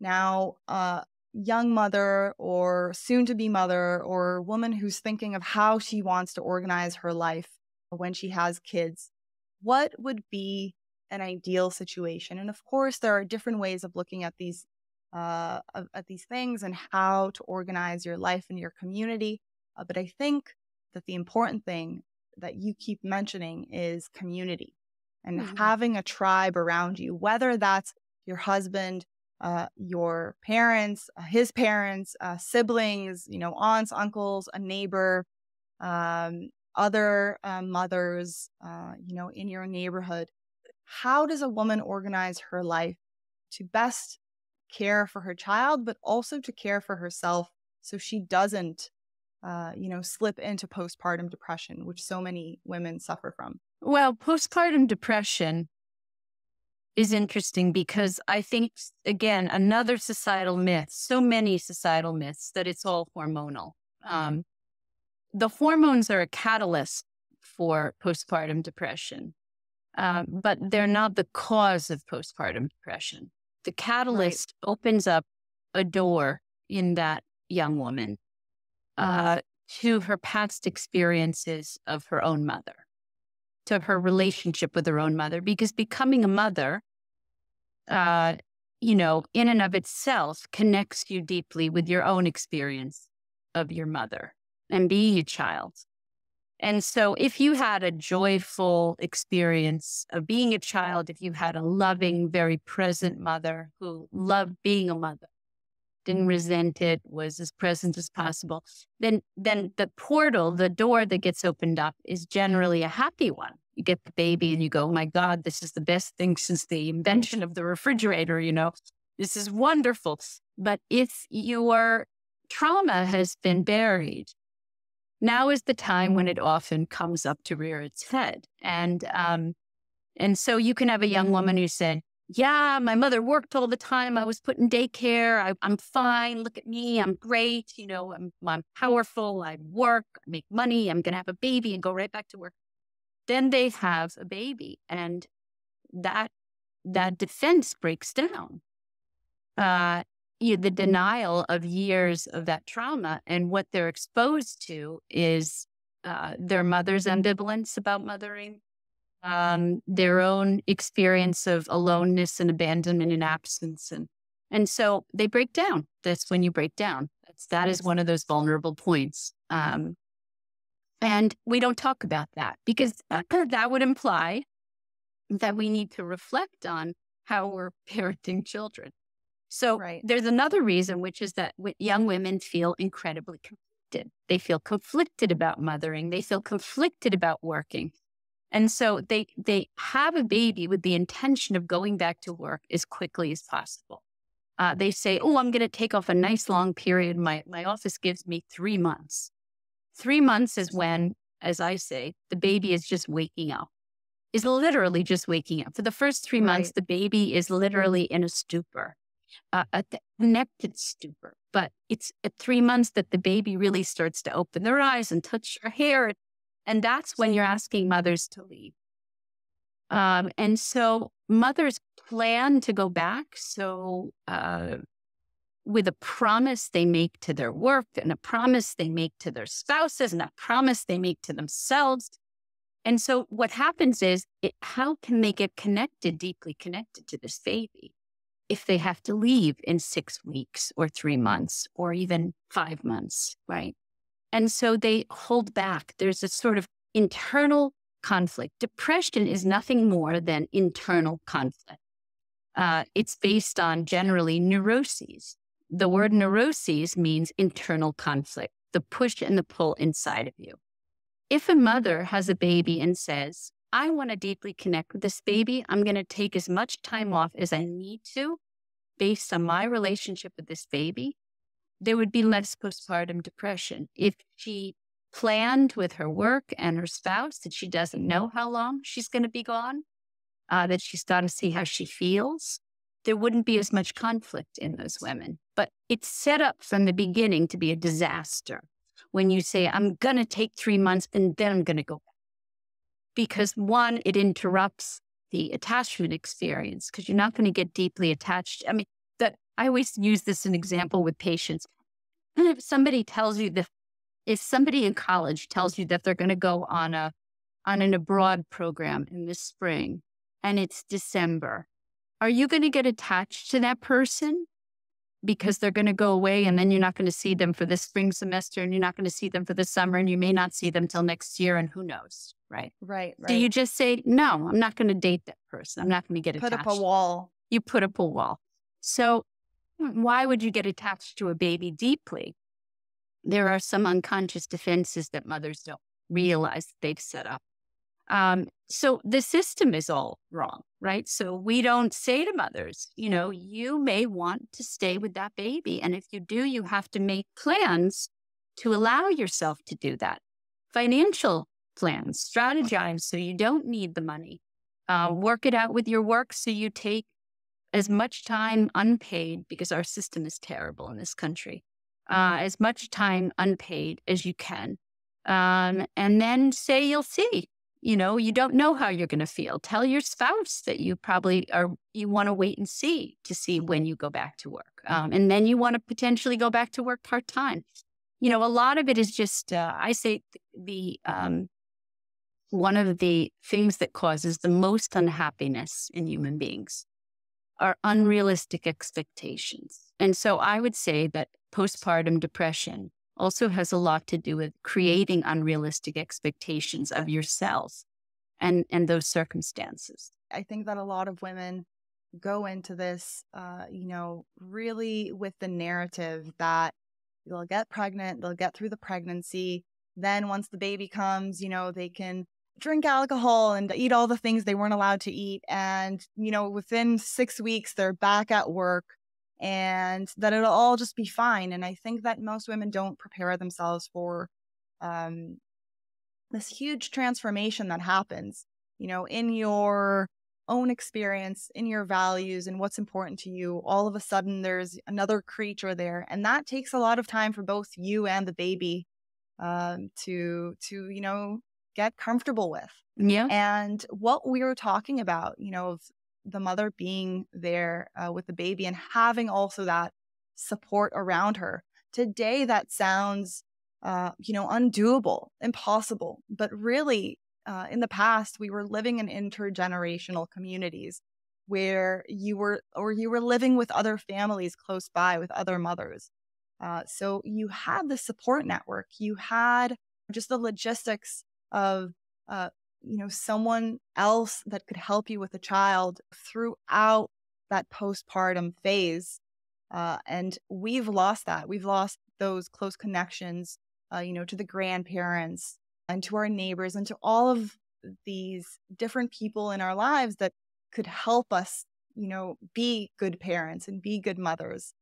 now a young mother or soon to be mother or woman who's thinking of how she wants to organize her life when she has kids, what would be an ideal situation? And of course, there are different ways of looking at these things and how to organize your life and your community. But I think that the important thing that you keep mentioning is community and having a tribe around you, whether that's your husband, your parents, his parents, siblings, aunts, uncles, a neighbor, other mothers, in your neighborhood. How does a woman organize her life to best care for her child, but also to care for herself so she doesn't, slip into postpartum depression, which so many women suffer from? Well, postpartum depression is interesting because I think, again, another societal myth, so many societal myths, that it's all hormonal. The hormones are a catalyst for postpartum depression, but they're not the cause of postpartum depression. The catalyst opens up a door in that young woman to her past experiences of her own mother, to her relationship with her own mother, because becoming a mother, in and of itself connects you deeply with your own experience of your mother and being a child. And so if you had a joyful experience of being a child, if you had a loving, very present mother who loved being a mother, didn't resent it, was as present as possible, then the portal, the door that gets opened up is generally a happy one. You get the baby and you go, oh my God, this is the best thing since the invention of the refrigerator, this is wonderful. But if your trauma has been buried, now is the time when it often comes up to rear its head. And so you can have a young woman who said, yeah, my mother worked all the time. I was put in daycare. I'm fine. Look at me. I'm great. I'm powerful. I work, I make money. I'm going to have a baby and go right back to work. Then they have a baby and that defense breaks down. The denial of years of that trauma, and what they're exposed to is their mother's ambivalence about mothering, their own experience of aloneness and abandonment and absence. And so they break down. That's when you break down. That is one of those vulnerable points. And we don't talk about that because that would imply that we need to reflect on how we're parenting children. So there's another reason, which is that young women feel incredibly conflicted. They feel conflicted about mothering. They feel conflicted about working. And so they have a baby with the intention of going back to work as quickly as possible. They say, oh, I'm going to take off a nice long period. My office gives me 3 months. 3 months is when, as I say, the baby is just waking up, is literally just waking up. For the first 3 months, the baby is literally in a stupor, a connected stupor. But it's at 3 months that the baby really starts to open their eyes and touch her hair. And that's when you're asking mothers to leave. And so mothers plan to go back. So with a promise they make to their work and a promise they make to their spouses and a promise they make to themselves. And so what happens is, how can they get connected, deeply connected to this baby if they have to leave in 6 weeks or 3 months or even 5 months, right? And so they hold back. There's a sort of internal conflict. Depression is nothing more than internal conflict. It's based on generally neuroses. The word neuroses means internal conflict, the push and the pull inside of you. If a mother has a baby and says, I want to deeply connect with this baby, I'm going to take as much time off as I need to based on my relationship with this baby, there would be less postpartum depression. If she planned with her work and her spouse that she doesn't know how long she's going to be gone, that she's got to see how she feels, there wouldn't be as much conflict in those women. But it's set up from the beginning to be a disaster when you say, I'm going to take 3 months and then I'm going to go back. Because one, it interrupts the attachment experience because you're not going to get deeply attached. I mean, I always use this as an example with patients. If somebody tells you that, if somebody in college tells you that they're going to go on an abroad program in the spring and it's December, are you going to get attached to that person because they're going to go away and then you're not going to see them for the spring semester and you're not going to see them for the summer and you may not see them till next year and who knows, right? Right, So you right. just say, no, I'm not going to date that person. I'm not going to get Put up a attached. wall. You put up a wall. So why would you get attached to a baby deeply? There are some unconscious defenses that mothers don't realize that they've set up. So the system is all wrong, right? So we don't say to mothers, you may want to stay with that baby. And if you do, you have to make plans to allow yourself to do that. Financial plans, strategize so you don't need the money. Work it out with your work so you take as much time unpaid, because our system is terrible in this country, as much time unpaid as you can. And then say you'll see. You don't know how you're going to feel. Tell your spouse that you want to wait and see to see when you go back to work. And then you want to potentially go back to work part-time. A lot of it is just, I say one of the things that causes the most unhappiness in human beings are unrealistic expectations. And so I would say that postpartum depression also has a lot to do with creating unrealistic expectations of yourself and those circumstances. I think that a lot of women go into this, really with the narrative that they'll get pregnant, they'll get through the pregnancy. Then once the baby comes, they can drink alcohol and eat all the things they weren't allowed to eat. And, within 6 weeks, they're back at work and that it'll all just be fine. And I think that most women don't prepare themselves for this huge transformation that happens, in your own experience, in your values and what's important to you. All of a sudden, there's another creature there. And that takes a lot of time for both you and the baby to get comfortable with. Yeah. And what we were talking about, of the mother being there with the baby and having also that support around her. Today, that sounds, undoable, impossible. But really, in the past, we were living in intergenerational communities where you were living with other families close by, with other mothers. So you had the support network. You had just the logistics of, someone else that could help you with a child throughout that postpartum phase. And we've lost that. We've lost those close connections, to the grandparents and to our neighbors and to all of these different people in our lives that could help us, be good parents and be good mothers.